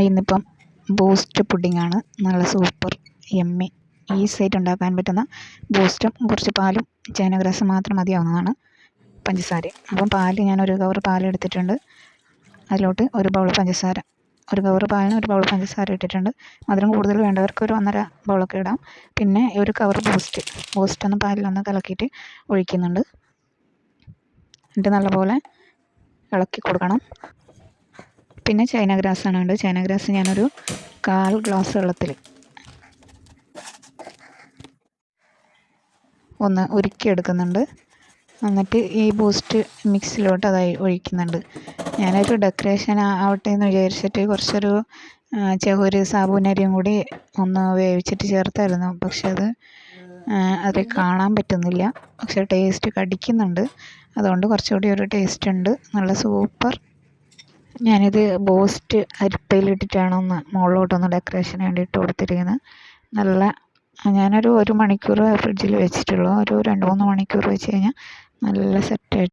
ഇന്നിപ്പം ബൂസ്റ്റ് പുഡിങ്ങാണ്. നല്ല super yummy ഈസിയായിട്ട് ഉണ്ടാക്കാൻ പറ്റുന്ന ബൂസ്റ്റും കുറച്ച് പാലും ചൈന മാത്രം മതിയാവുന്നതാണ്. പഞ്ചസാരയും. അപ്പം ഞാനൊരു കവർ പാലെടുത്തിട്ടുണ്ട്. അതിലോട്ട് ഒരു ബൗൾ പഞ്ചസാര, ഒരു കവർ പാലിന് ഒരു ബൗൾ പഞ്ചസാര ഇട്ടിട്ടുണ്ട്. മധുരം കൂടുതൽ വേണ്ടവർക്ക് ഒരു 1.5 ബൗളൊക്കെ ഇടാം. പിന്നെ ഒരു കവർ ബൂസ്റ്റൊന്ന് പാലിലൊന്ന് കലക്കിയിട്ട് ഒഴിക്കുന്നുണ്ട്. എന്നിട്ട് നല്ലപോലെ ഇളക്കി കൊടുക്കണം. പിന്നെ ചൈന ഗ്രാസാണ് വേണ്ടത്. ചൈന ഗ്രാസ് ഞാനൊരു 1/4 ഗ്ലാസ് വെള്ളത്തിൽ ഒന്ന് ഉരുക്കിയെടുക്കുന്നുണ്ട്. എന്നിട്ട് ഈ ബൂസ്റ്റ് മിക്സിലോട്ട് അതായി ഒഴിക്കുന്നുണ്ട്. ഞാനൊരു ഡെക്കറേഷൻ ആവട്ടെ എന്ന് വിചാരിച്ചിട്ട് കുറച്ചൊരു ചകോരി സാബുനരിയും കൂടി ഒന്ന് വേവിച്ചിട്ട് ചേർത്തായിരുന്നു. പക്ഷെ അത് കാണാൻ പറ്റുന്നില്ല. പക്ഷെ ടേസ്റ്റ് കടിക്കുന്നുണ്ട്. അതുകൊണ്ട് കുറച്ചുകൂടി ഒരു ടേസ്റ്റ് ഉണ്ട്. നല്ല സൂപ്പർ. ഞാനിത് ബൂസ്റ്റ് അരിപ്പയിലിട്ടിട്ടാണ് മുകളിലോട്ടൊന്ന് ഡെക്കറേഷന് വേണ്ടി ഇട്ട് കൊടുത്തിരിക്കുന്നത്. ഞാനൊരു 1 മണിക്കൂർ ഫ്രിഡ്ജിൽ വെച്ചിട്ടുള്ളൂ. ഒരു 2-3 മണിക്കൂർ വെച്ച് കഴിഞ്ഞാൽ നല്ല സെറ്റായിട്ട്